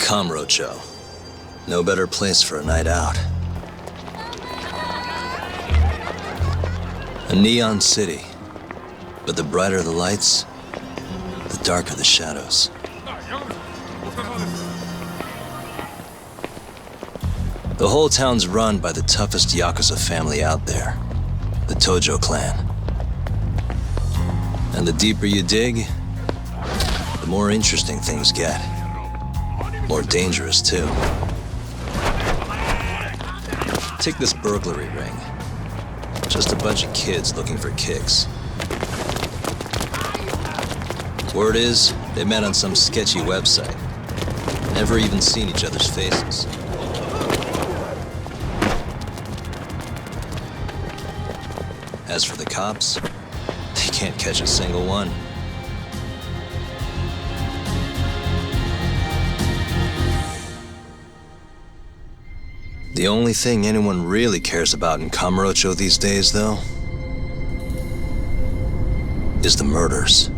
Kamurocho. No better place for a night out. A neon city. But the brighter the lights, the darker the shadows. The whole town's run by the toughest Yakuza family out there, the Tojo clan. And the deeper you dig, the more interesting things get. More dangerous, too. Take this burglary ring. Just a bunch of kids looking for kicks. Word is, they met on some sketchy website. Never even seen each other's faces. As for the cops, they can't catch a single one. The only thing anyone really cares about in Kamurocho these days, though, is the murders.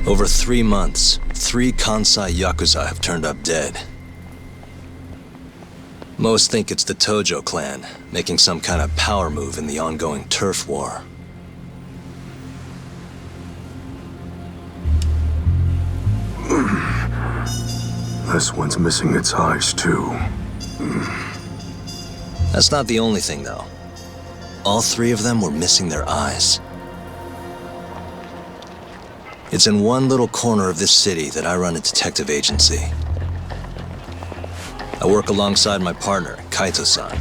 Over 3 months, 3 Kansai Yakuza have turned up dead. Most think it's the Tojo clan, making some kind of power move in the ongoing turf war. This one's missing its eyes, too. That's not the only thing, though. All 3 of them were missing their eyes. It's in one little corner of this city that I run a detective agency. I work alongside my partner, Kaito-san.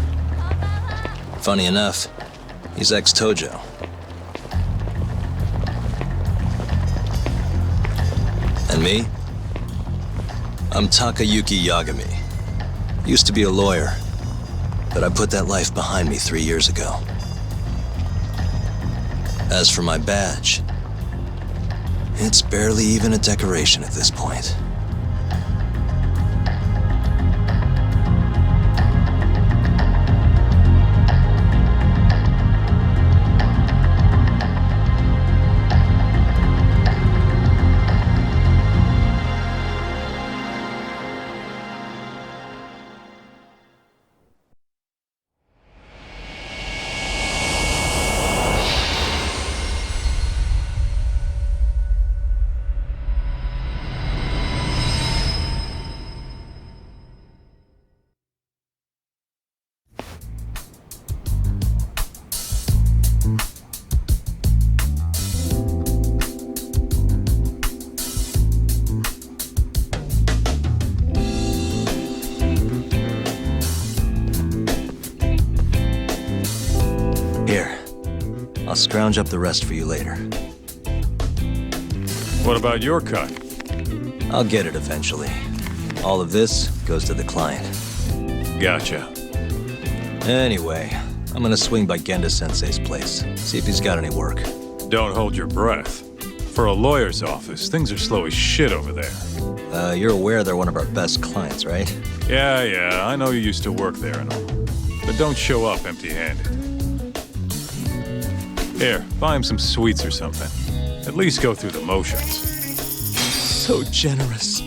Funny enough, he's ex-Tojo. And me? I'm Takayuki Yagami. Used to be a lawyer, but I put that life behind me 3 years ago. As for my badge, it's barely even a decoration at this point. Here, I'll scrounge up the rest for you later. What about your cut? I'll get it eventually. All of this goes to the client. Gotcha. Anyway, I'm gonna swing by Genda-sensei's place, see if he's got any work. Don't hold your breath. For a lawyer's office, things are slow as shit over there. You're aware they're one of our best clients, right? Yeah, I know you used to work there and all. But don't show up empty-handed. Here, buy him some sweets or something. At least go through the motions. So generous.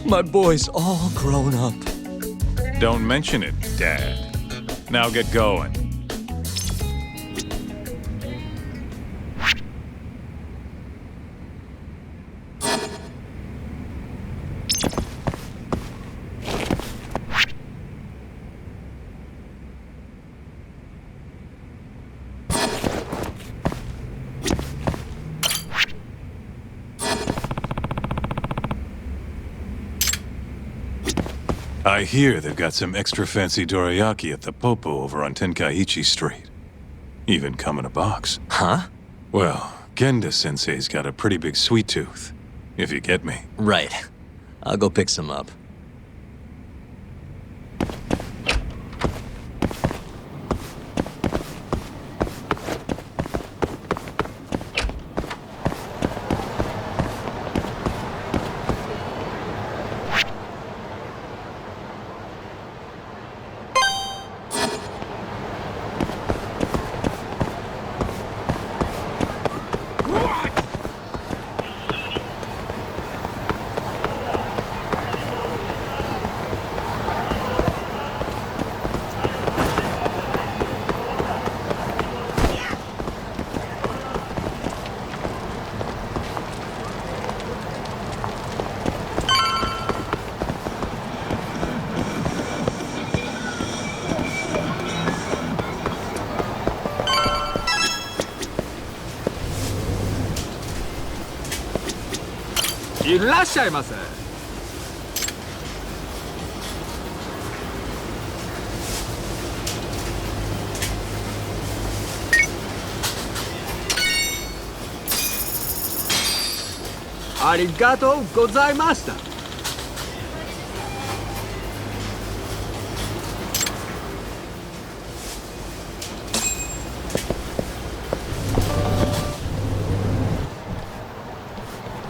My boy's all grown up. Don't mention it, Dad. Now get going. I hear they've got some extra fancy dorayaki at the Popo over on Tenkaichi Street. Even come in a box. Huh? Well, Genda-sensei's got a pretty big sweet tooth, if you get me. Right. I'll go pick some up. いらっしゃいませ。ありがとうございました。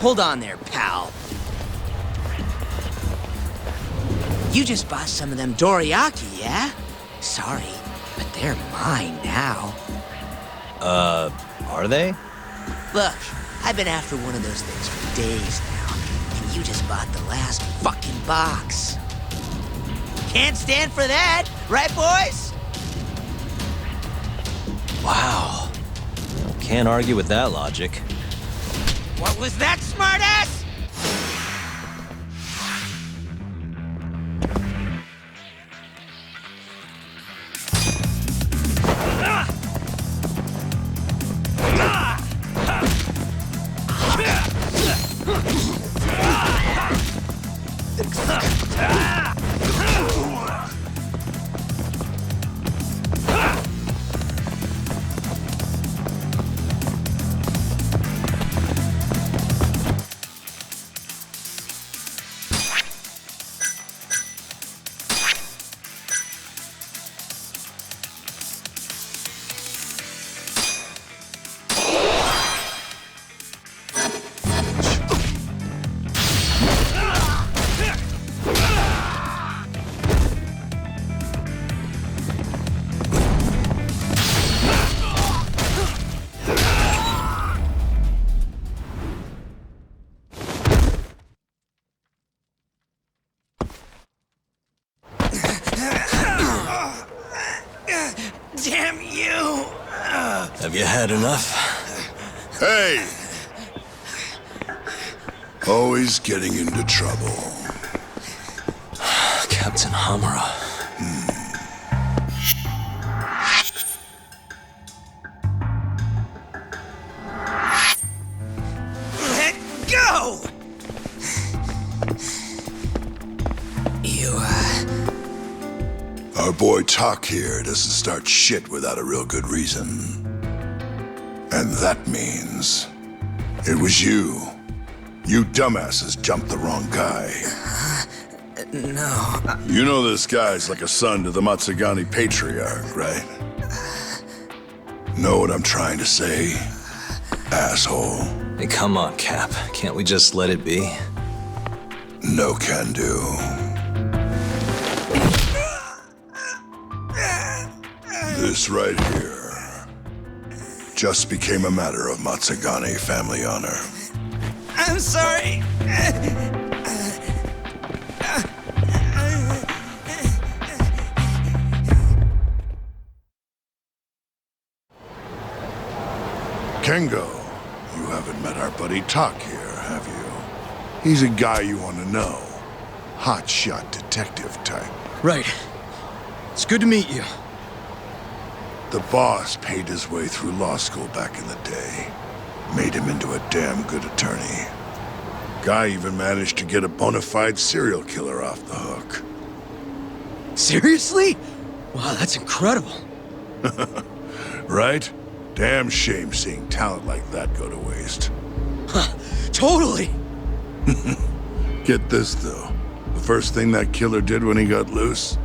Hold on there, pal. You just bought some of them dorayaki, yeah? Sorry, but they're mine now. Are they? Look, I've been after one of those things for days now, and you just bought the last fucking box. Can't stand for that, right, boys? Wow. Can't argue with that logic. What was that, smartass? Damn you! Have you had enough? Hey! Always getting into trouble. Captain Hamura. Let go! Our boy Tak here doesn't start shit without a real good reason. And that means it was you. You dumbasses jumped the wrong guy. No. You know this guy's like a son to the Matsugani Patriarch, right? Know what I'm trying to say? Asshole. Hey, come on, Cap. Can't we just let it be? No can do. This right here just became a matter of Matsugani family honor. I'm sorry. Kengo, you haven't met our buddy Tak here, have you? He's a guy you want to know. Hotshot detective type. Right. It's good to meet you. The boss paid his way through law school back in the day. Made him into a damn good attorney. Guy even managed to get a bona fide serial killer off the hook. Seriously? Wow, that's incredible. Right? Damn shame seeing talent like that go to waste. Totally. Get this, though. The first thing that killer did when he got loose?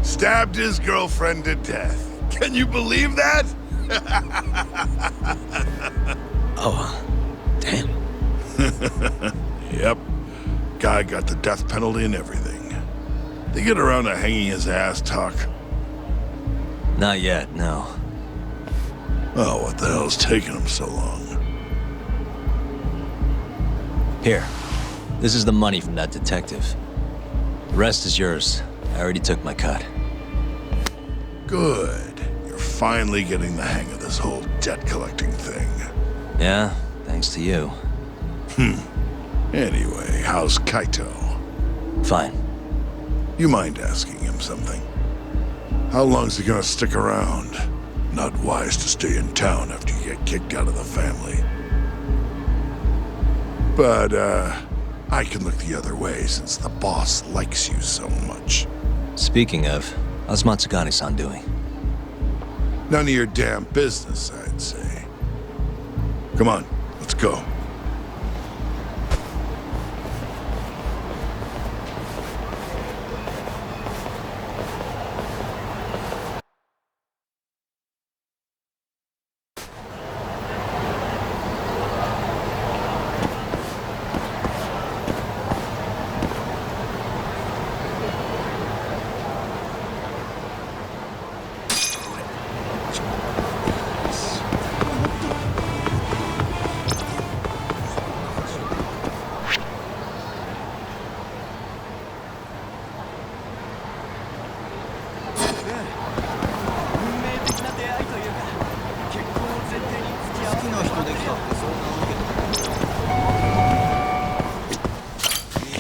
Stabbed his girlfriend to death. Can you believe that? Oh, damn. Yep. Guy got the death penalty and everything. They get around to hanging his ass, Tak? Not yet, no. Oh, what the hell's taking him so long? Here. This is the money from that detective. The rest is yours. I already took my cut. Good. You're finally getting the hang of this whole debt-collecting thing. Yeah, thanks to you. Anyway, how's Kaito? Fine. You mind asking him something? How long's he gonna stick around? Not wise to stay in town after you get kicked out of the family. But, I can look the other way since the boss likes you so much. Speaking of, how's Matsugane-san doing? None of your damn business, I'd say. Come on, let's go.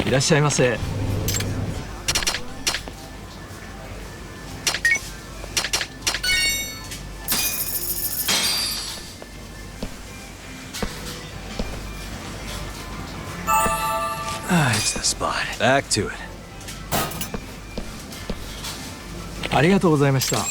いらっしゃいませ。It's the spot. Back to it. ありがとうございました。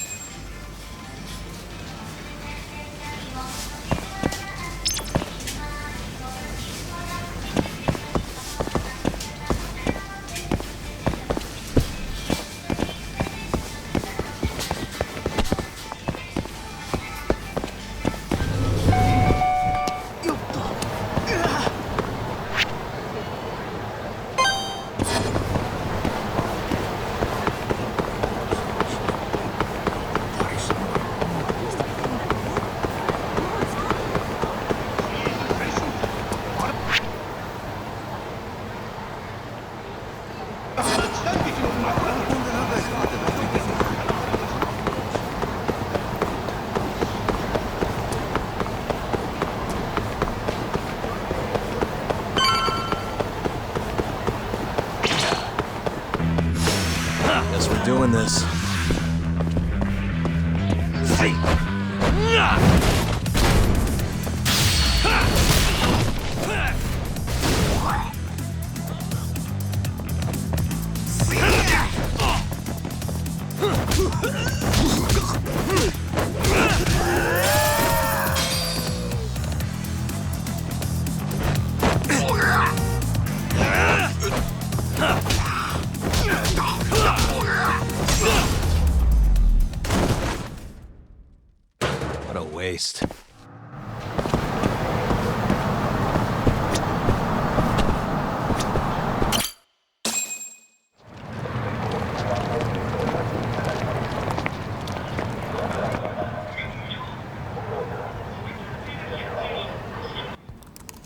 Guess we're doing this. What a waste.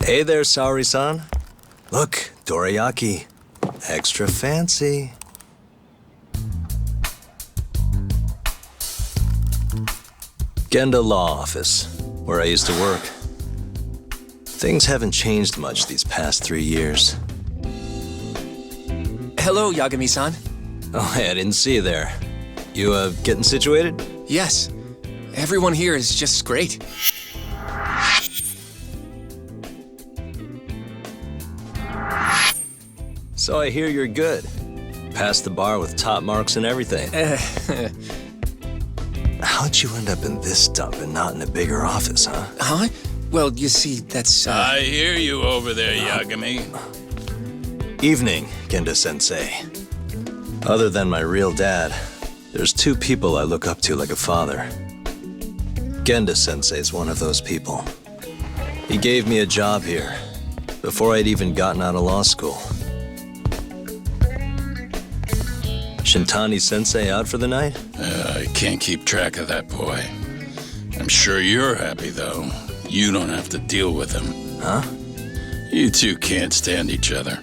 Hey there, Saori-san. Look, dorayaki. Extra fancy. Genda Law Office, where I used to work. Things haven't changed much these past 3 years. Hello, Yagami-san. Oh, hey, I didn't see you there. You, getting situated? Yes, everyone here is just great. So I hear you're good. Passed the bar with top marks and everything. How'd you end up in this dump and not in a bigger office, huh? Huh? Well, you see, that's, I hear you over there, Yagami. Evening, Genda-sensei. Other than my real dad, there's 2 people I look up to like a father. Genda-sensei's one of those people. He gave me a job here, before I'd even gotten out of law school. Shintani-sensei out for the night? I can't keep track of that boy. I'm sure you're happy, though. You don't have to deal with him. Huh? You two can't stand each other.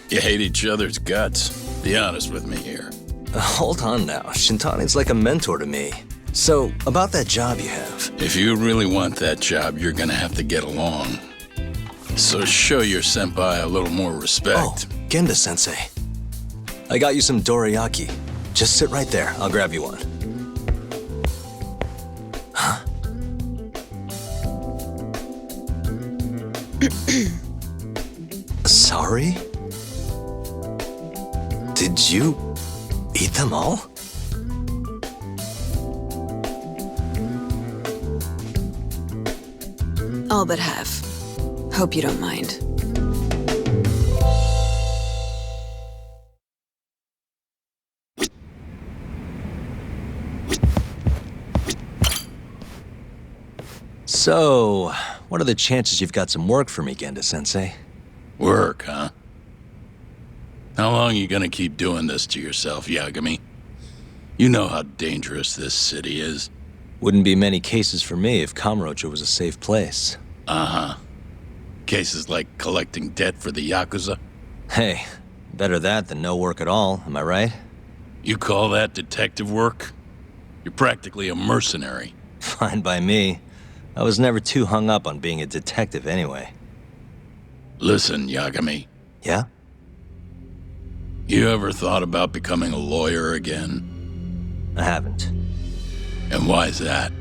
You hate each other's guts. Be honest with me here. Hold on now. Shintani's like a mentor to me. So, about that job you have. If you really want that job, you're gonna have to get along. So show your senpai a little more Oh, respect. Genda-sensei. I got you some dorayaki. Just sit right there. I'll grab you one. Huh? Sorry? Did you eat them all? All but half. Hope you don't mind. So, what are the chances you've got some work for me, Genda-sensei? Work, huh? How long you gonna keep doing this to yourself, Yagami? You know how dangerous this city is. Wouldn't be many cases for me if Kamurocho was a safe place. Uh-huh. Cases like collecting debt for the Yakuza? Hey, better that than no work at all, am I right? You call that detective work? You're practically a mercenary. Fine by me. I was never too hung up on being a detective anyway. Listen, Yagami. Yeah? You ever thought about becoming a lawyer again? I haven't. And why's that?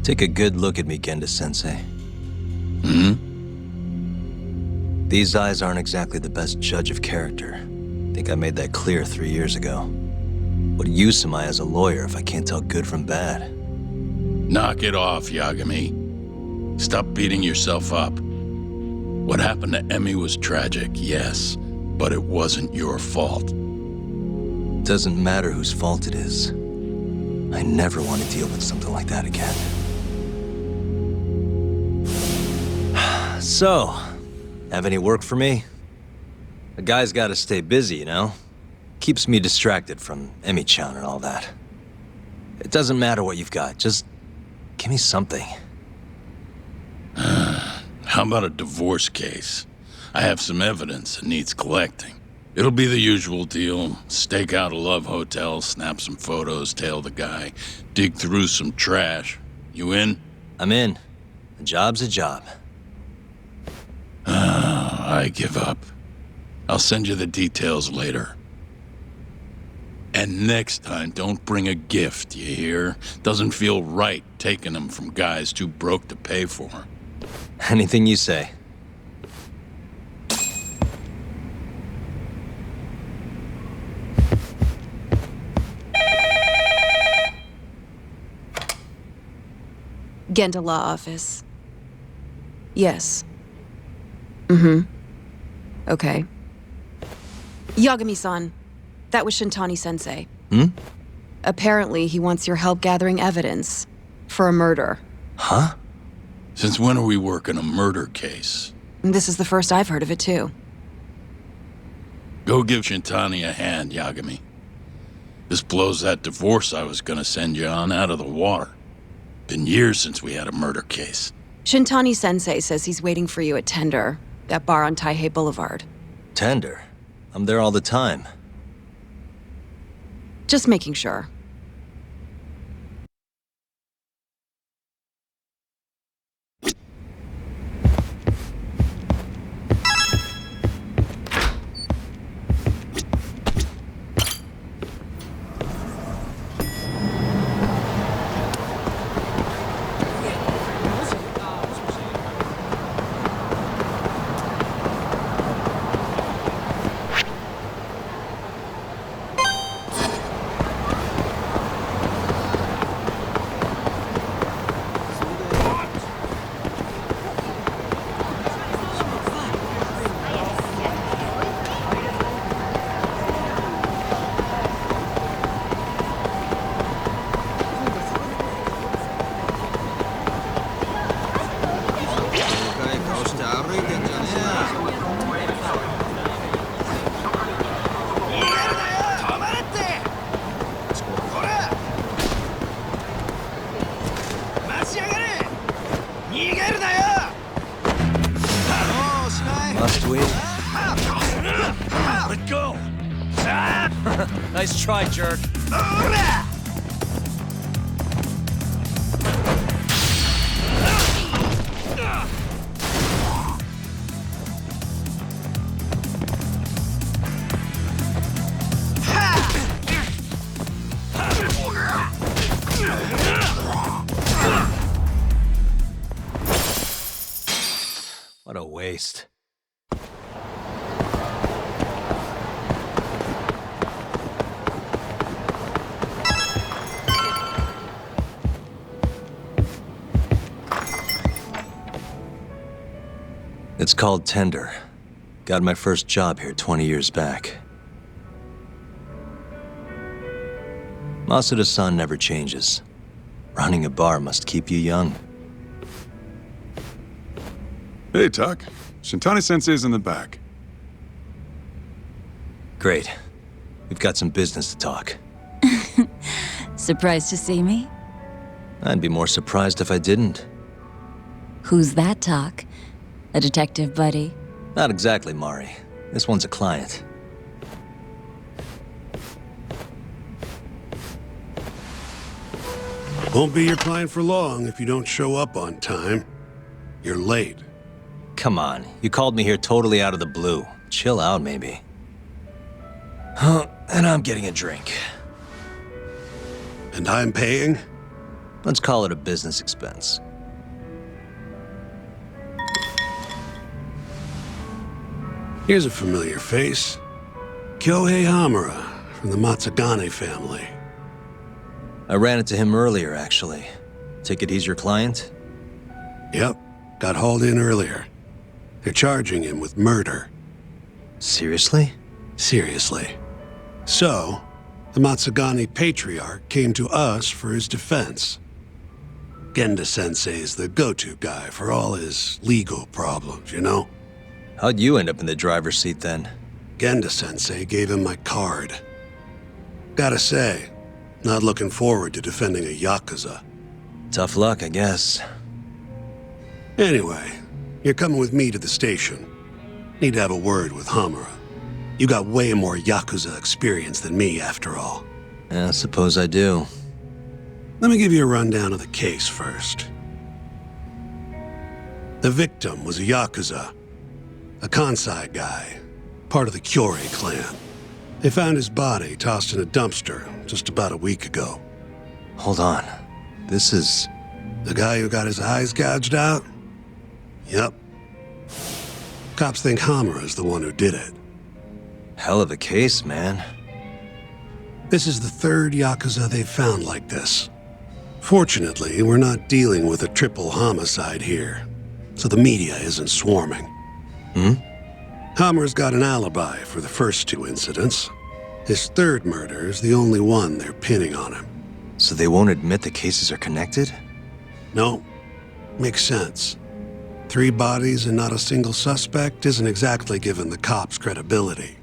Take a good look at me, Genda-sensei. Hmm? These eyes aren't exactly the best judge of character. I think I made that clear 3 years ago. What use am I as a lawyer if I can't tell good from bad? Knock it off, Yagami. Stop beating yourself up. What happened to Emmy was tragic, yes, but it wasn't your fault. Doesn't matter whose fault it is. I never want to deal with something like that again. So, have any work for me? A guy's gotta stay busy, you know? Keeps me distracted from Emmy-chan and all that. It doesn't matter what you've got, just give me something. How about a divorce case? I have some evidence that needs collecting. It'll be the usual deal. Stake out a love hotel, snap some photos, tail the guy, dig through some trash. You in? I'm in. A job's a job. I give up. I'll send you the details later. And next time, don't bring a gift, you hear? Doesn't feel right taking them from guys too broke to pay for. Anything you say. Genda Law Office. Yes. Mm-hmm. Okay. Yagami-san. That was Shintani-sensei. Hmm? Apparently, he wants your help gathering evidence for a murder. Huh? Since when are we working a murder case? This is the first I've heard of it, too. Go give Shintani a hand, Yagami. This blows that divorce I was gonna send you on out of the water. Been years since we had a murder case. Shintani-sensei says he's waiting for you at Tender, that bar on Taihei Boulevard. Tender. I'm there all the time. Just making sure. Must we? Let go! Nice try, jerk. What a waste. It's called Tender. Got my first job here 20 years back. Masuda-san never changes. Running a bar must keep you young. Hey, Tuck. Shintani-sensei's in the back. Great. We've got some business to talk. Surprised to see me? I'd be more surprised if I didn't. Who's that, Talk? A detective buddy? Not exactly, Mari. This one's a client. Won't be your client for long if you don't show up on time. You're late. Come on, you called me here totally out of the blue. Chill out, maybe. Huh, and I'm getting a drink. And I'm paying? Let's call it a business expense. Here's a familiar face. Kyohei Hamura from the Matsugane family. I ran into him earlier, actually. Take it he's your client? Yep, got hauled in earlier. They're charging him with murder. Seriously? Seriously. So, the Matsugane patriarch came to us for his defense. Genda-sensei's the go-to guy for all his legal problems, you know? How'd you end up in the driver's seat then? Genda-sensei gave him my card. Gotta say, not looking forward to defending a Yakuza. Tough luck, I guess. Anyway, you're coming with me to the station. Need to have a word with Hamura. You got way more Yakuza experience than me, after all. Yeah, I suppose I do. Let me give you a rundown of the case first. The victim was a Yakuza, a Kansai guy, part of the Kyorei clan. They found his body tossed in a dumpster just about a week ago. Hold on. This is... The guy who got his eyes gouged out? Yep. Cops think Hamura's the one who did it. Hell of a case, man. This is the third Yakuza they've found like this. Fortunately, we're not dealing with a triple homicide here, so the media isn't swarming. Hamura's got an alibi for the first two incidents. His third murder is the only one they're pinning on him. So they won't admit the cases are connected? No, makes sense. 3 bodies and not a single suspect isn't exactly giving the cops credibility.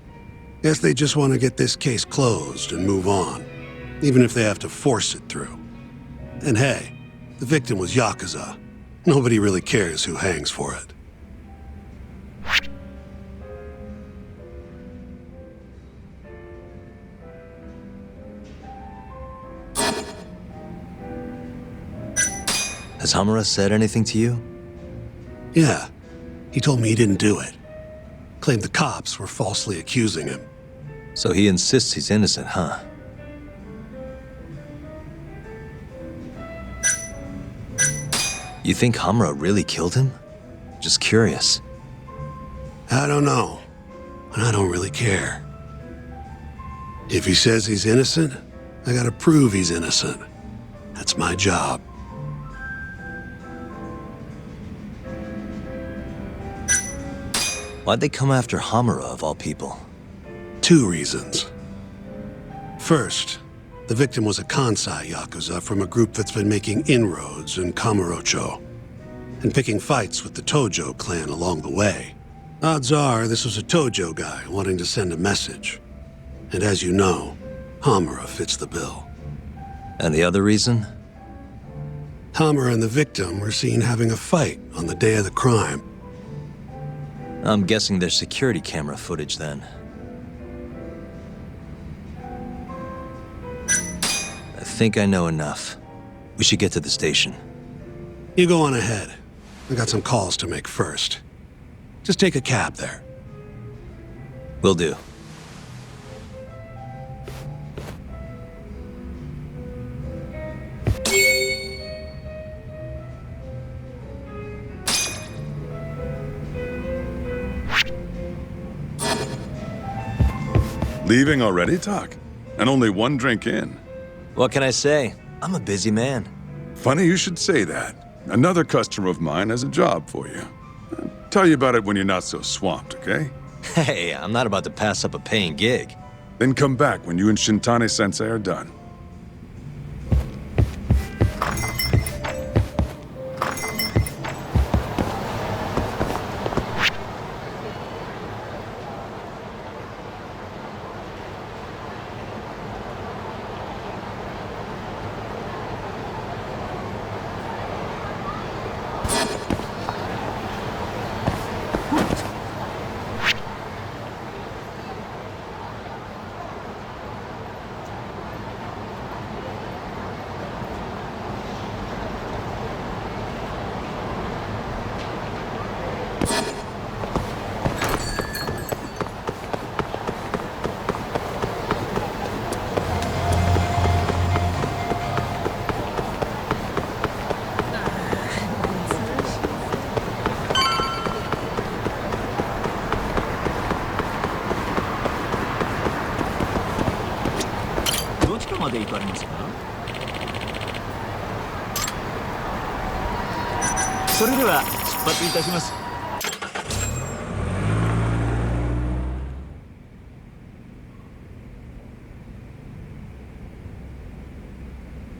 Guess they just want to get this case closed and move on, even if they have to force it through. And hey, the victim was Yakuza. Nobody really cares who hangs for it. Has Hamura said anything to you? Yeah, he told me he didn't do it. Claimed the cops were falsely accusing him. So he insists he's innocent, huh? You think Hamura really killed him? Just curious. I don't know, and I don't really care. If he says he's innocent, I gotta prove he's innocent. That's my job. Why'd they come after Hamura, of all people? 2 reasons. First, the victim was a Kansai Yakuza from a group that's been making inroads in Kamurocho and picking fights with the Tojo clan along the way. Odds are this was a Tojo guy wanting to send a message. And as you know, Hamura fits the bill. And the other reason? Hamura and the victim were seen having a fight on the day of the crime. I'm guessing there's security camera footage then. I think I know enough. We should get to the station. You go on ahead. I got some calls to make first. Just take a cab there. Will do. Leaving already, Tak? And only one drink in. What can I say? I'm a busy man. Funny you should say that. Another customer of mine has a job for you. I'll tell you about it when you're not so swamped, okay? Hey, I'm not about to pass up a paying gig. Then come back when you and Shintani-sensei are done.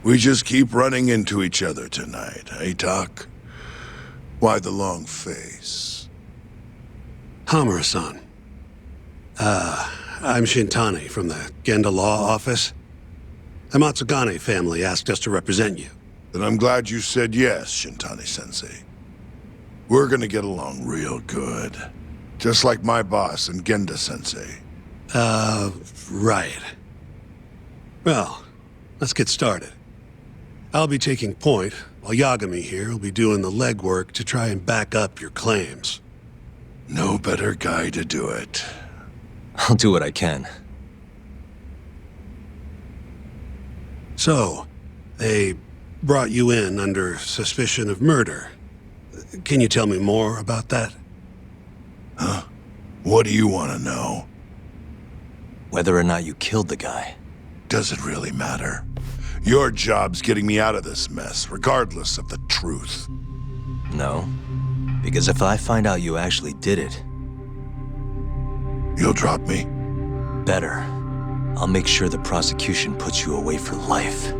We just keep running into each other tonight, eh, Tak? Why the long face? Hamura-san. I'm Shintani from the Genda Law Office. The Matsugane family asked us to represent you. Then I'm glad you said yes, Shintani-sensei. We're gonna get along real good. Just like my boss and Genda-sensei. Right. Well, let's get started. I'll be taking point, while Yagami here will be doing the legwork to try and back up your claims. No better guy to do it. I'll do what I can. So, they brought you in under suspicion of murder. Can you tell me more about that? Huh? What do you want to know? Whether or not you killed the guy. Does it really matter? Your job's getting me out of this mess, regardless of the truth. No. Because if I find out you actually did it... You'll drop me? Better. I'll make sure the prosecution puts you away for life.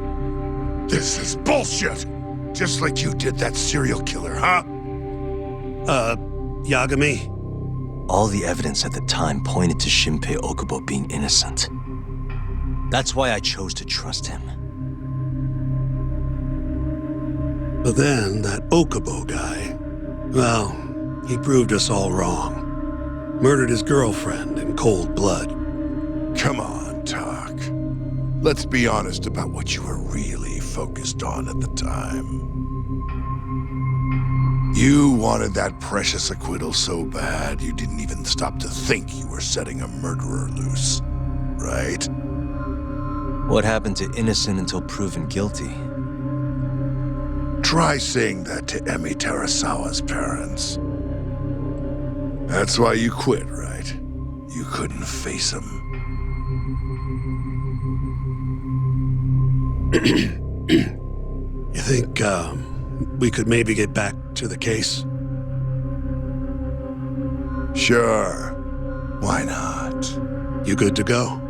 This is bullshit! Just like you did that serial killer, huh? Yagami? All the evidence at the time pointed to Shinpei Okubo being innocent. That's why I chose to trust him. But then, that Okubo guy, well, he proved us all wrong. Murdered his girlfriend in cold blood. Come on, Tak. Let's be honest about what you were really focused on at the time. You wanted that precious acquittal so bad, you didn't even stop to think you were setting a murderer loose, right? What happened to innocent until proven guilty? Try saying that to Emi Terasawa's parents. That's why you quit, right? You couldn't face him. You think, we could maybe get back to the case? Sure. Why not? You good to go?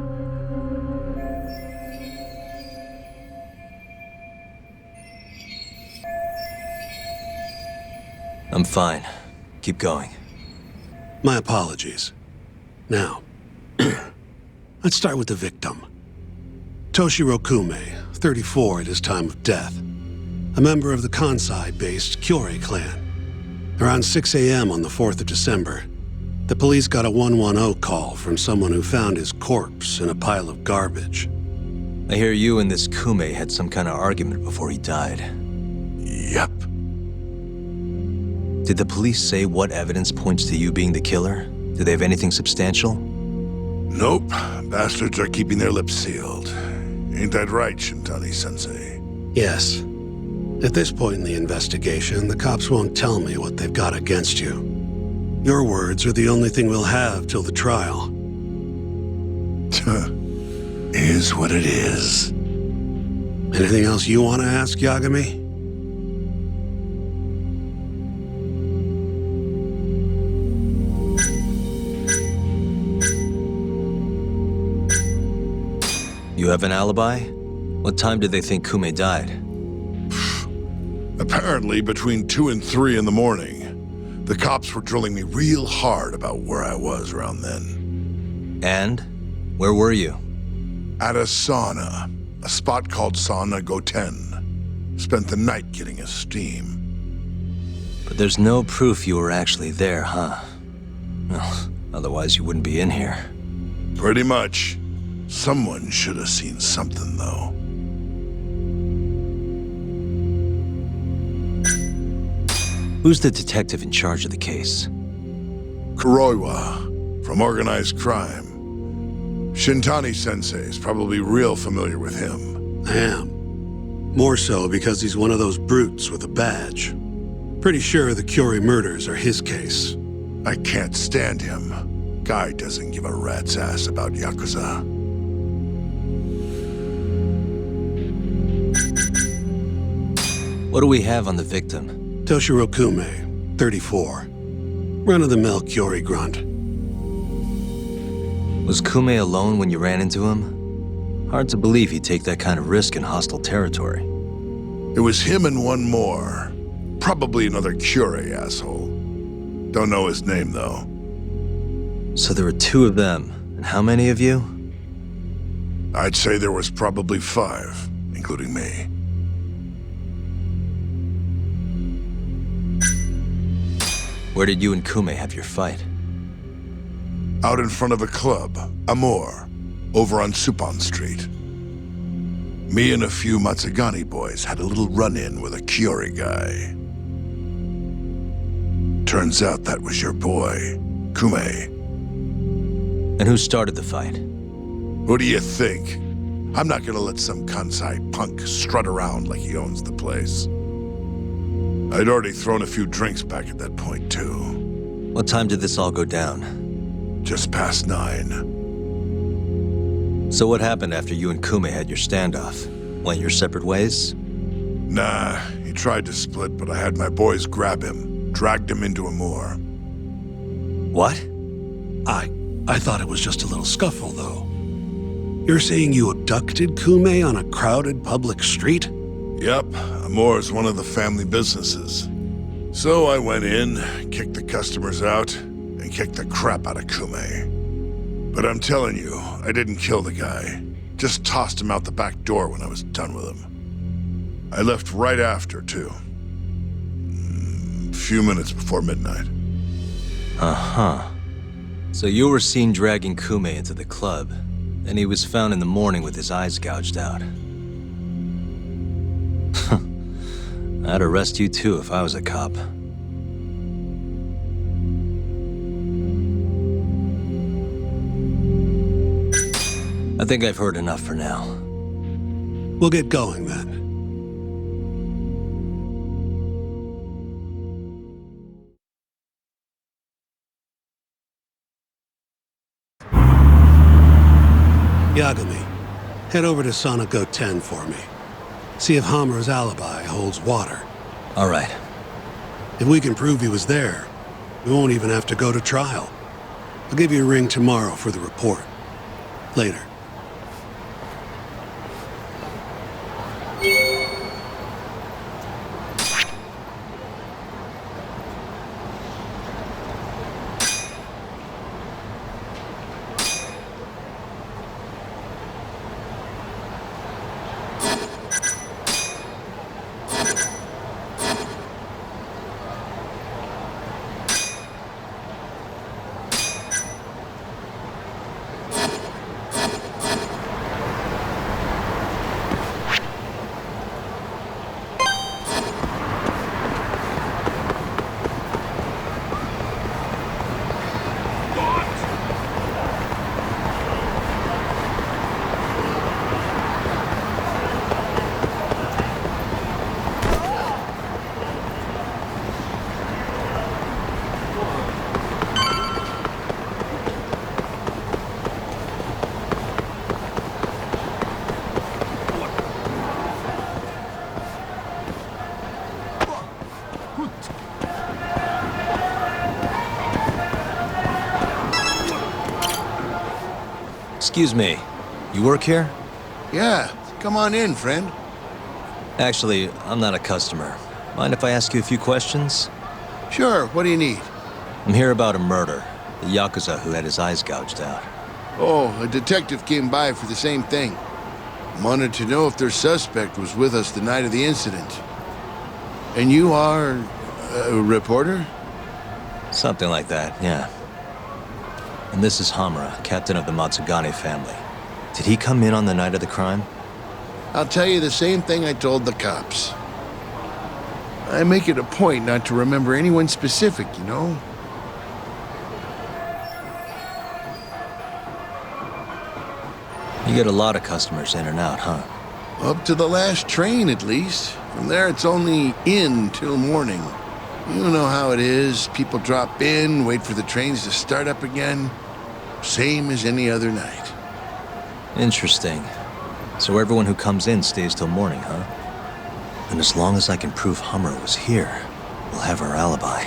I'm fine. Keep going. My apologies. Now, let's start with the victim. Toshiro Kume, 34 at his time of death. A member of the Kansai-based Kyorei clan. Around 6 a.m. on the 4th of December, the police got a 110 call from someone who found his corpse in a pile of garbage. I hear you and this Kume had some kind of argument before he died. Yep. Did the police say what evidence points to you being the killer? Do they have anything substantial? Nope. Bastards are keeping their lips sealed. Ain't that right, Shintani-sensei? Yes. At this point in the investigation, the cops won't tell me what they've got against you. Your words are the only thing we'll have till the trial. Is what it is. Anything else you want to ask, Yagami? You have an alibi? What time did they think Kume died? Apparently, between 2 and 3 in the morning, the cops were drilling me real hard about where I was around then. And? Where were you? At a sauna, a spot called Sauna Goten. Spent the night getting a steam. But there's no proof you were actually there, huh? Well, otherwise you wouldn't be in here. Pretty much. Someone should have seen something, though. Who's the detective in charge of the case? Kuroiwa, from Organized Crime. Shintani-sensei is probably real familiar with him. I am. More so because he's one of those brutes with a badge. Pretty sure the Curie murders are his case. I can't stand him. Guy doesn't give a rat's ass about Yakuza. What do we have on the victim? Toshiro Kume, 34. Run-of-the-mill Curie grunt. Was Kume alone when you ran into him? Hard to believe he'd take that kind of risk in hostile territory. It was him and one more. Probably another Curie asshole. Don't know his name, though. So there were 2 of them. And how many of you? I'd say there was probably 5, including me. Where did you and Kume have your fight? Out in front of a club, Amor, over on Supon Street. Me and a few Matsugani boys had a little run-in with a Curie guy. Turns out that was your boy, Kume. And who started the fight? Who do you think? I'm not gonna let some Kansai punk strut around like he owns the place. I'd already thrown a few drinks back at that point, too. What time did this all go down? Just past 9. So what happened after you and Kume had your standoff? Went your separate ways? Nah, he tried to split, but I had my boys grab him, dragged him into Amor. What? I thought it was just a little scuffle, though. You're saying you abducted Kume on a crowded public street? Yep, Amor's one of the family businesses. So I went in, kicked the customers out, and kicked the crap out of Kume. But I'm telling you, I didn't kill the guy. Just tossed him out the back door when I was done with him. I left right after, too. A few minutes before midnight. Uh-huh. So you were seen dragging Kume into the club, and he was found in the morning with his eyes gouged out. I'd arrest you too if I was a cop. I think I've heard enough for now. We'll get going then. Yagami, head over to Sauna Goten for me. See if Hamura's alibi holds water. All right. If we can prove he was there, we won't even have to go to trial. I'll give you a ring tomorrow for the report. Later. Excuse me. You work here? Yeah, come on in, friend. Actually, I'm not a customer. Mind if I ask you a few questions? Sure, what do you need? I'm here about a murder. The Yakuza who had his eyes gouged out. Oh, a detective came by for the same thing. Wanted to know if their suspect was with us the night of the incident. And you are a reporter? Something like that, yeah. And this is Hamura, captain of the Matsugane family. Did he come in on the night of the crime? I'll tell you the same thing I told the cops. I make it a point not to remember anyone specific, you know? You get a lot of customers in and out, huh? Up to the last train, at least. From there, it's only in till morning. You know how it is. People drop in, wait for the trains to start up again. Same as any other night. Interesting. So everyone who comes in stays till morning, huh? And as long as I can prove Hamura was here, we'll have our alibi.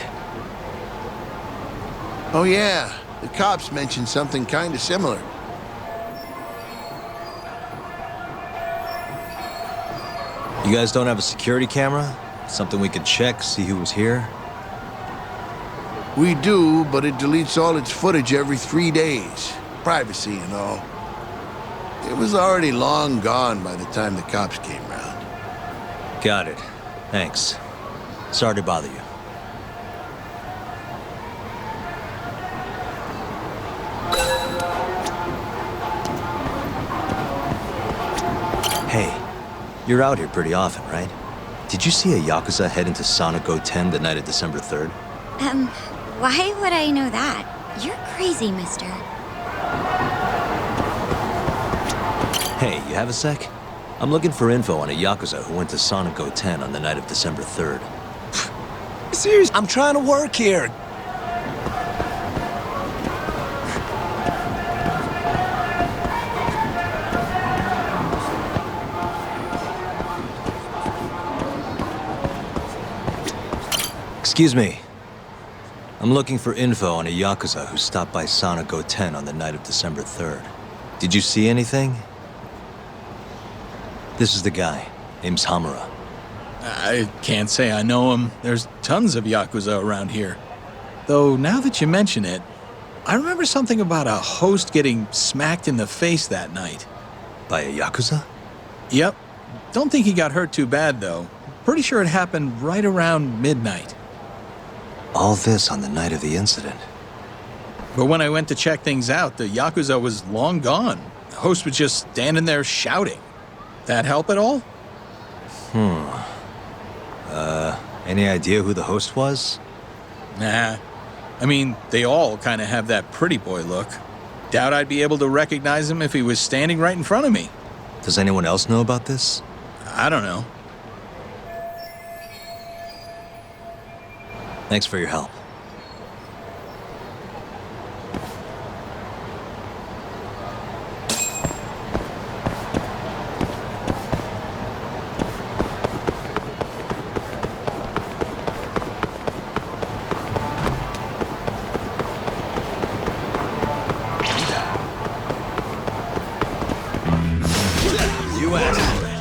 Oh yeah, the cops mentioned something kind of similar. You guys don't have a security camera? Something we could check, see who was here? We do, but it deletes all its footage every 3 days. Privacy and all. It was already long gone by the time the cops came round. Got it. Thanks. Sorry to bother you. Hey, you're out here pretty often, right? Did you see a Yakuza head into Sonic 10 the night of December 3rd? Why would I know that? You're crazy, mister. Hey, you have a sec? I'm looking for info on a Yakuza who went to Sonic 10 on the night of December 3rd. Seriously, I'm trying to work here. Excuse me. I'm looking for info on a Yakuza who stopped by Sonic 10 on the night of December 3rd. Did you see anything? This is the guy. Name's Hamura. I can't say I know him. There's tons of Yakuza around here. Though, now that you mention it, I remember something about a host getting smacked in the face that night. By a Yakuza? Yep. Don't think he got hurt too bad, though. Pretty sure it happened right around midnight. All this on the night of the incident. But when I went to check things out, the Yakuza was long gone. The host was just standing there shouting. That help at all? Any idea who the host was? Nah. I mean, they all kind of have that pretty boy look. Doubt I'd be able to recognize him if he was standing right in front of me. Does anyone else know about this? I don't know. Thanks for your help. You asked for it.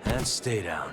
And stay down.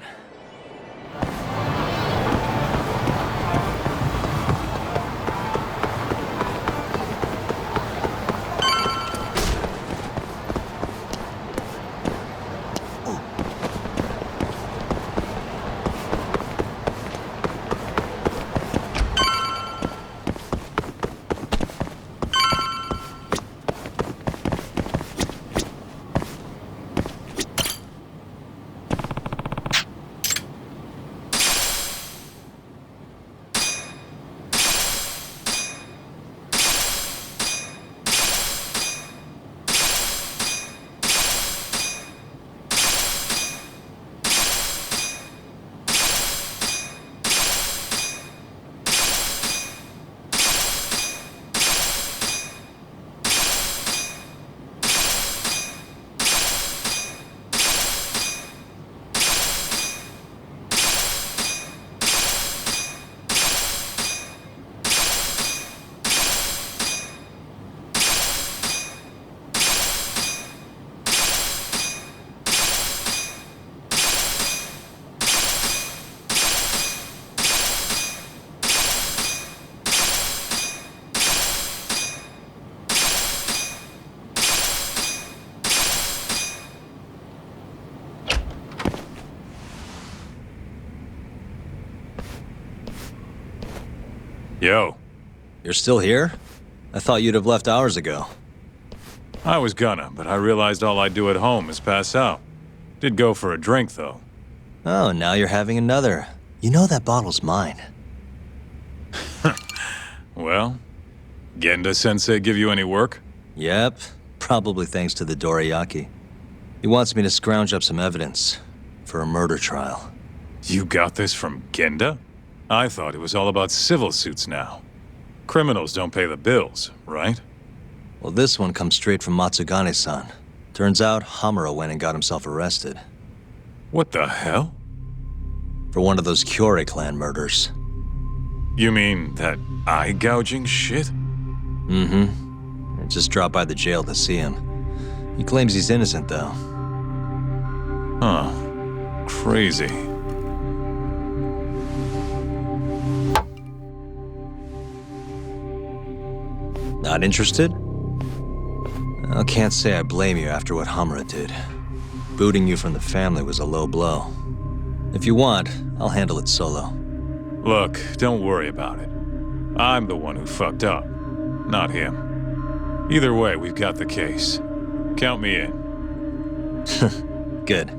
Yo. You're still here? I thought you'd have left hours ago. I was gonna, but I realized all I do at home is pass out. Did go for a drink, though. Oh, now you're having another. You know that bottle's mine. Well, Genda-sensei give you any work? Yep, probably thanks to the Dorayaki. He wants me to scrounge up some evidence for a murder trial. You got this from Genda? I thought it was all about civil suits now. Criminals don't pay the bills, right? Well, this one comes straight from Matsugane-san. Turns out Hamura went and got himself arrested. What the hell? For one of those Kyorei clan murders. You mean that eye-gouging shit? Mm-hmm. I just dropped by the jail to see him. He claims he's innocent, though. Huh. Crazy. Not interested? I can't say I blame you after what Hamura did. Booting you from the family was a low blow. If you want, I'll handle it solo. Look, don't worry about it. I'm the one who fucked up, not him. Either way, we've got the case. Count me in. Good.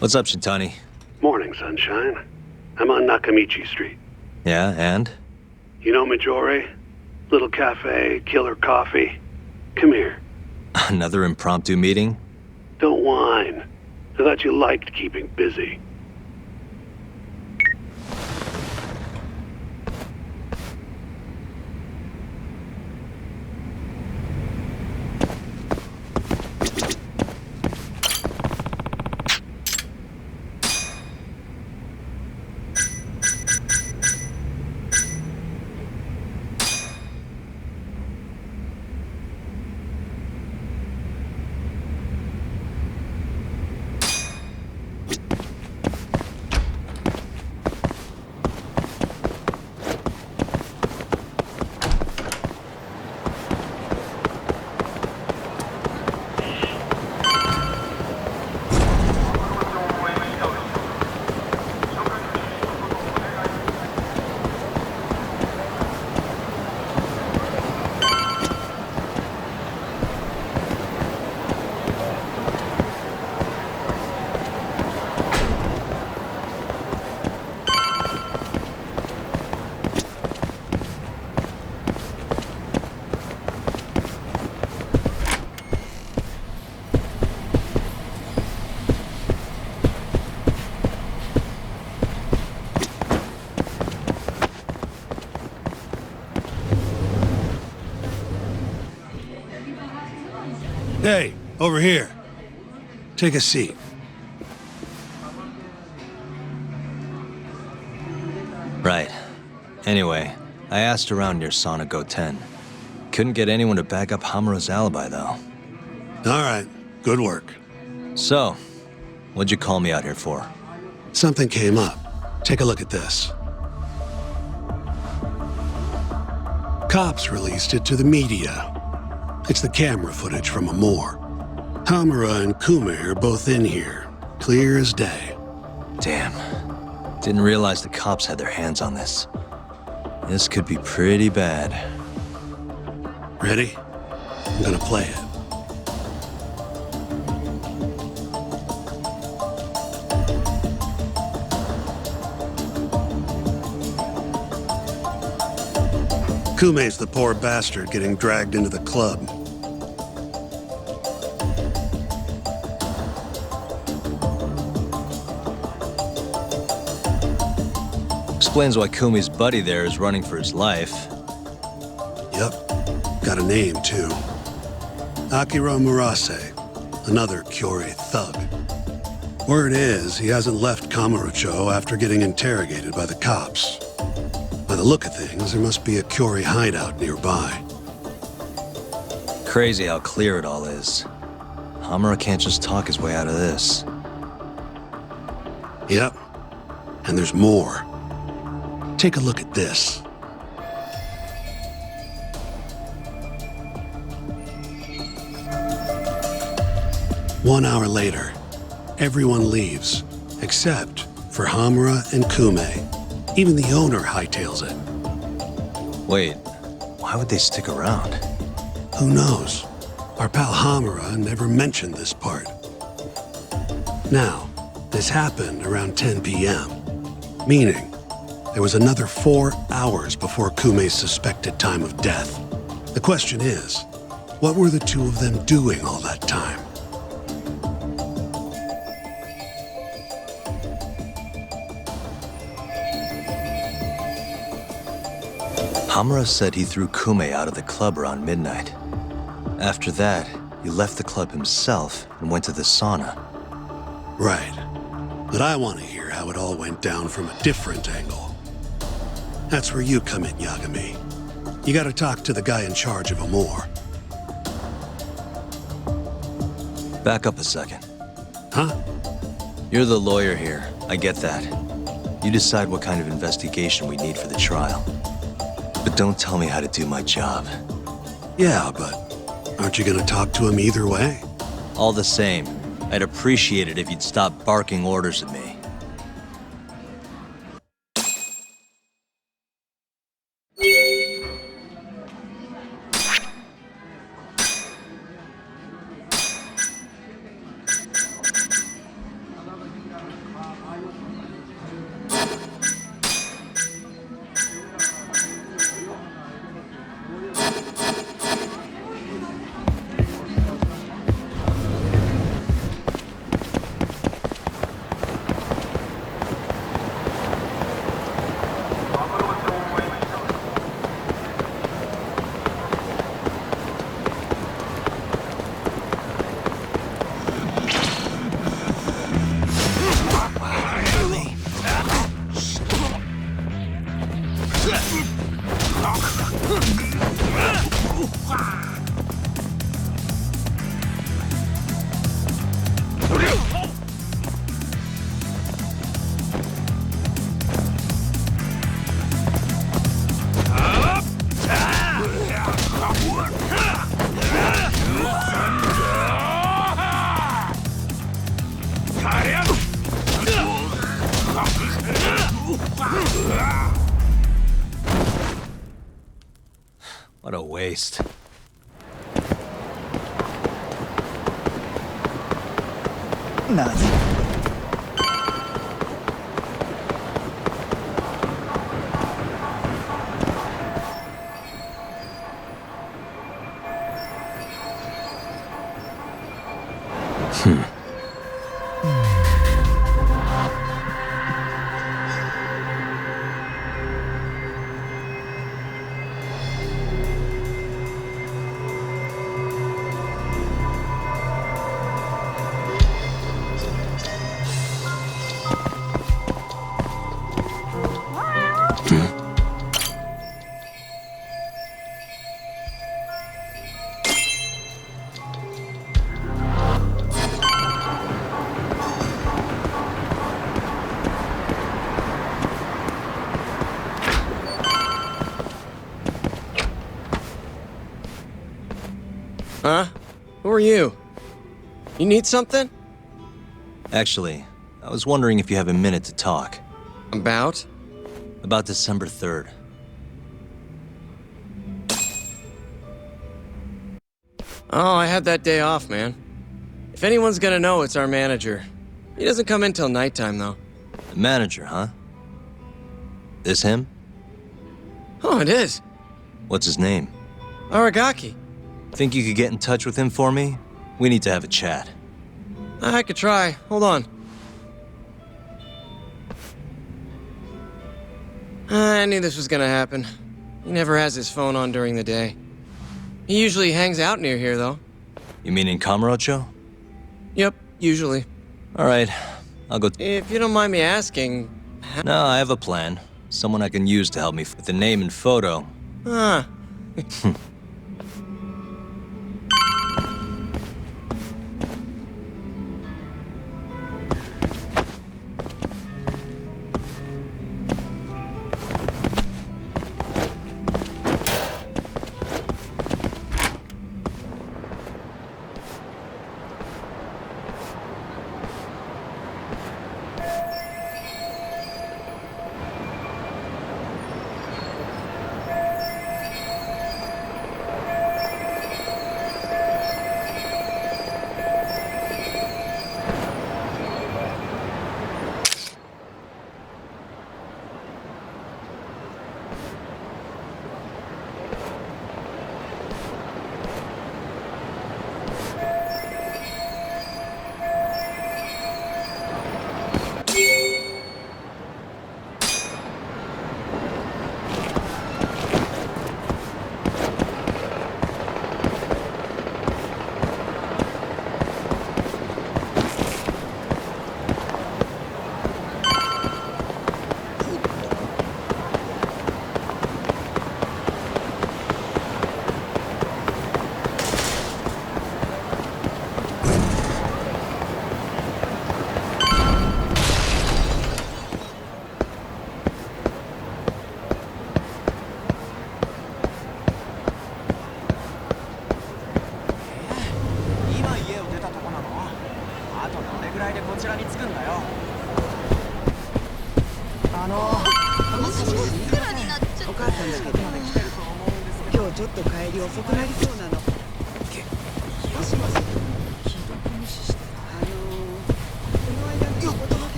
What's up, Shintani? Morning, sunshine. I'm on Nakamichi Street. Yeah, and? You know Majore? Little cafe, killer coffee. Come here. Another impromptu meeting? Don't whine. I thought you liked keeping busy. Hey, over here. Take a seat. Right. Anyway, I asked around near Sonic 10. Couldn't get anyone to back up Hamura's alibi, though. All right, good work. So, what'd you call me out here for? Something came up. Take a look at this. Cops released it to the media. It's the camera footage from a moor. Hamura and Kume are both in here, clear as day. Damn. Didn't realize the cops had their hands on this. This could be pretty bad. Ready? I'm gonna play it. Kume's the poor bastard getting dragged into the club. Explains why Kumi's buddy there is running for his life. Yep. Got a name, too. Akira Murase, another Kyori thug. Word is, he hasn't left Kamurocho after getting interrogated by the cops. By the look of things, there must be a Kyori hideout nearby. Crazy how clear it all is. Hamura can't just talk his way out of this. Yep. And there's more. Take a look at this. One hour later, everyone leaves, except for Hamura and Kume. Even the owner hightails it. Wait, why would they stick around? Who knows? Our pal Hamura never mentioned this part. Now, this happened around 10 p.m., meaning there was another 4 hours before Kume's suspected time of death. The question is, what were the two of them doing all that time? Hamura said he threw Kume out of the club around midnight. After that, he left the club himself and went to the sauna. Right. But I want to hear how it all went down from a different angle. That's where you come in, Yagami. You gotta talk to the guy in charge of Amor. Back up a second. Huh? You're the lawyer here. I get that. You decide what kind of investigation we need for the trial. But don't tell me how to do my job. Yeah, but aren't you gonna talk to him either way? All the same, I'd appreciate it if you'd stop barking orders at me. What a waste. Nothing. Huh? Who are you? You need something? Actually, I was wondering if you have a minute to talk. About? About December 3rd. Oh, I had that day off, man. If anyone's gonna know, it's our manager. He doesn't come in till nighttime, though. The manager, huh? This him? Oh, it is. What's his name? Aragaki. Think you could get in touch with him for me? We need to have a chat. I could try. Hold on. I knew this was gonna happen. He never has his phone on during the day. He usually hangs out near here, though. You mean in Kamurocho? Yep, usually. All right, I'll go. If you don't mind me asking... No, I have a plan. Someone I can use to help me with the name and photo. Ah.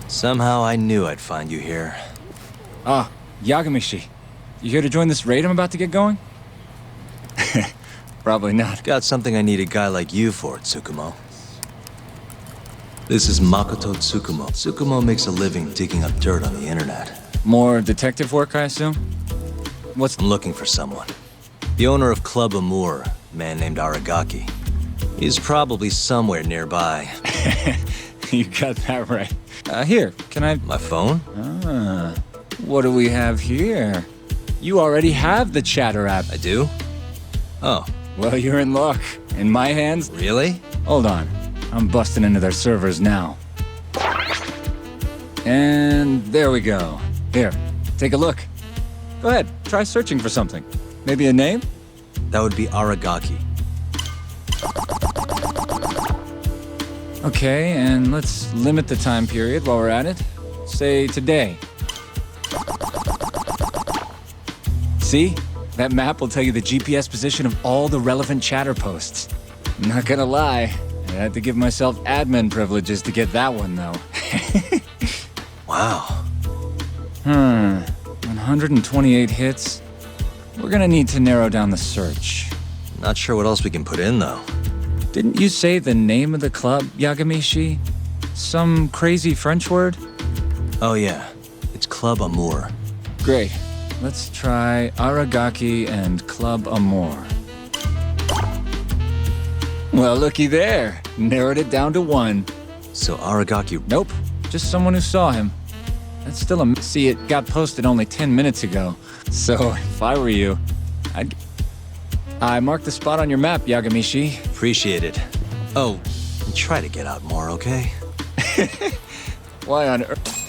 Somehow I knew I'd find you here. Ah, Yagamishi. You here to join this raid I'm about to get going? Probably not. Got something I need a guy like you for, Tsukumo. This is Makoto Tsukumo. Tsukumo makes a living digging up dirt on the internet. More detective work, I assume? I'm looking for someone. The owner of Club Amour, a man named Aragaki. He's probably somewhere nearby. You got that right. Here, can I... My phone? Ah, what do we have here? You already have the Chatter app. I do? Oh. Well, you're in luck. In my hands... Really? Hold on. I'm busting into their servers now. And there we go. Here, take a look. Go ahead, try searching for something. Maybe a name? That would be Aragaki. Okay, and let's limit the time period while we're at it. Say today. See? That map will tell you the GPS position of all the relevant Chatter posts. Not gonna lie, I had to give myself admin privileges to get that one, though. Wow. 128 hits. We're gonna need to narrow down the search. Not sure what else we can put in, though. Didn't you say the name of the club, Yagamishi? Some crazy French word? Oh, yeah. It's Club Amour. Great. Let's try Aragaki and Club Amour. Well, looky there. Narrowed it down to 1. So Aragaki... Nope. Just someone who saw him. That's still a... See, it got posted only 10 minutes ago. So, if I were you, I marked the spot on your map, Yagamishi. Appreciate it. Oh, and try to get out more, okay? Why on earth?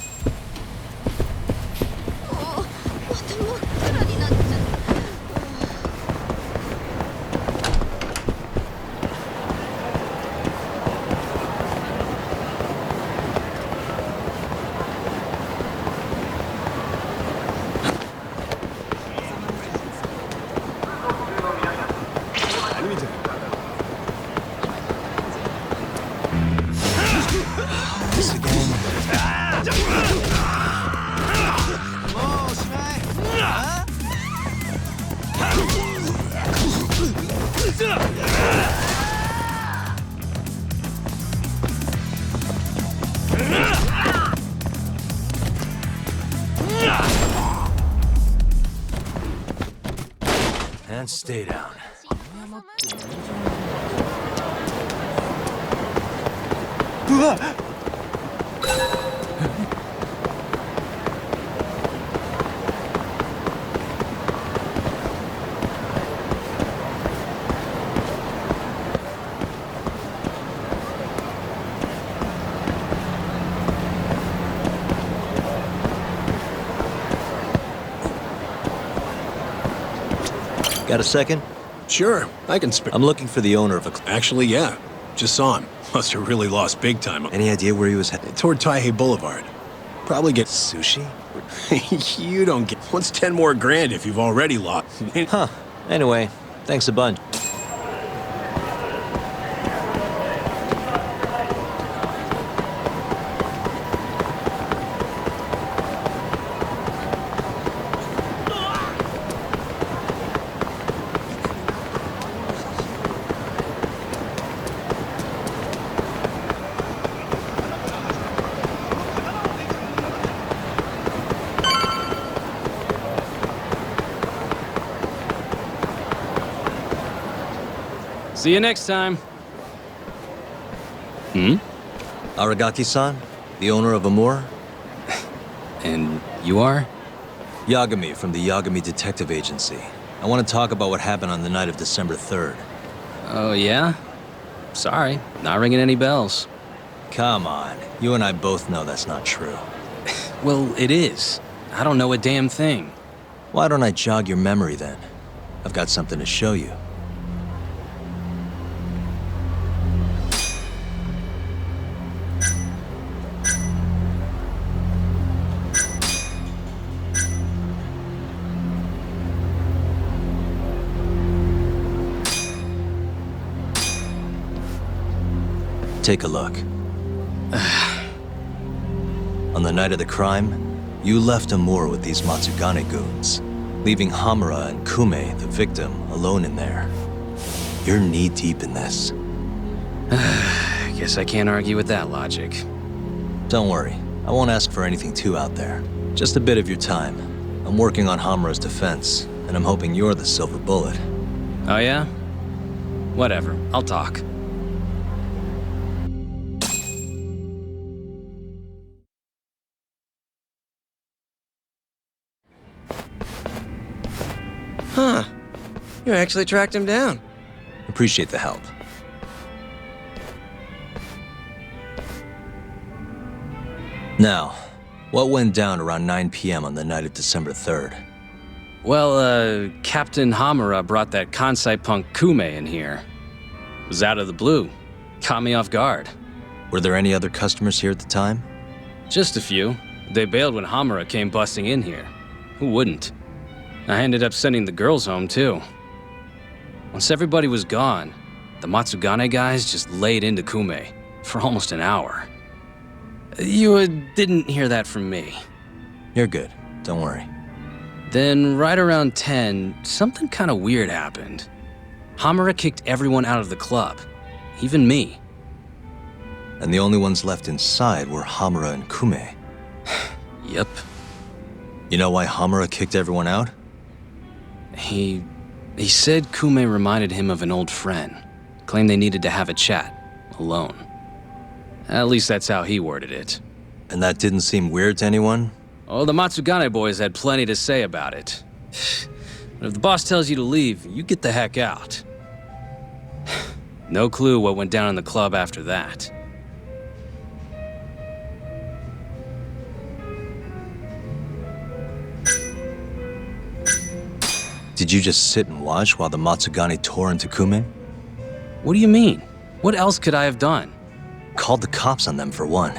And stay down. Got a second? Sure, I can spare. I'm looking for the owner of a... Actually, yeah. Just saw him. Must have really lost big time. Any idea where he was headed? Toward Taihei Boulevard. Probably get... Sushi? You don't get... What's 10 more grand if you've already lost? Huh. Anyway, thanks a bunch. See you next time. Aragaki-san, the owner of Amour? And you are? Yagami from the Yagami Detective Agency. I want to talk about what happened on the night of December 3rd. Oh, yeah? Sorry, not ringing any bells. Come on, you and I both know that's not true. Well, it is. I don't know a damn thing. Why don't I jog your memory then? I've got something to show you. Take a look. On the night of the crime, you left Amour with these Matsugane goons, leaving Hamura and Kume, the victim, alone in there. You're knee-deep in this. Guess I can't argue with that logic. Don't worry, I won't ask for anything too out there. Just a bit of your time. I'm working on Hamura's defense, and I'm hoping you're the silver bullet. Oh yeah? Whatever, I'll talk. Huh. You actually tracked him down. Appreciate the help. Now, what went down around 9 p.m. on the night of December 3rd? Well, Captain Hamura brought that Kansai punk Kume in here. It was out of the blue. Caught me off guard. Were there any other customers here at the time? Just a few. They bailed when Hamura came busting in here. Who wouldn't? I ended up sending the girls home, too. Once everybody was gone, the Matsugane guys just laid into Kume for almost an hour. You didn't hear that from me. You're good. Don't worry. Then, right around 10, something kind of weird happened. Hamura kicked everyone out of the club, even me. And the only ones left inside were Hamura and Kume. Yep. You know why Hamura kicked everyone out? He said Kume reminded him of an old friend. Claimed they needed to have a chat, alone. At least that's how he worded it. And that didn't seem weird to anyone? Oh, the Matsugane boys had plenty to say about it. But if the boss tells you to leave, you get the heck out. No clue what went down in the club after that. Did you just sit and watch while the Matsugane tore into Kume? What do you mean? What else could I have done? Called the cops on them for one.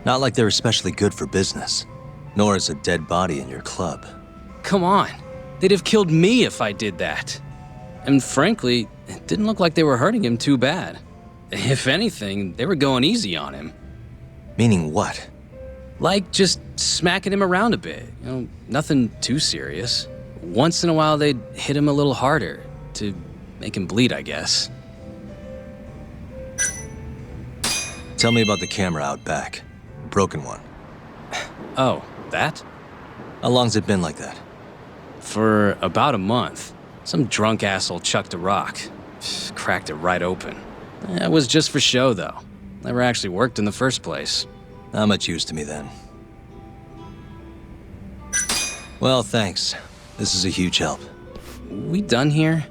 Not like they're especially good for business. Nor is a dead body in your club. Come on. They'd have killed me if I did that. And frankly, it didn't look like they were hurting him too bad. If anything, they were going easy on him. Meaning what? Like just smacking him around a bit. You know, nothing too serious. Once in a while, they'd hit him a little harder to make him bleed, I guess. Tell me about the camera out back. Broken one. Oh, that? How long's it been like that? For about a month. Some drunk asshole chucked a rock. Cracked it right open. It was just for show, though. Never actually worked in the first place. Not much use to me then. Well, thanks. This is a huge help. We done here?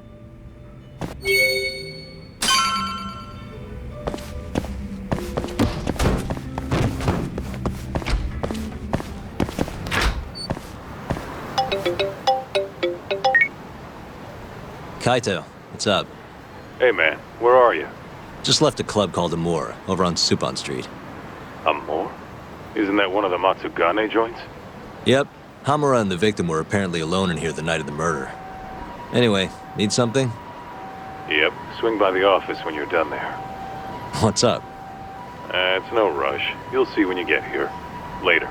Kaito, what's up? Hey man, where are you? Just left a club called Amor, over on Supon Street. Amor? Isn't that one of the Matsugane joints? Yep. Hamura and the victim were apparently alone in here the night of the murder. Anyway, need something? Yep, swing by the office when you're done there. What's up? It's no rush. You'll see when you get here. Later.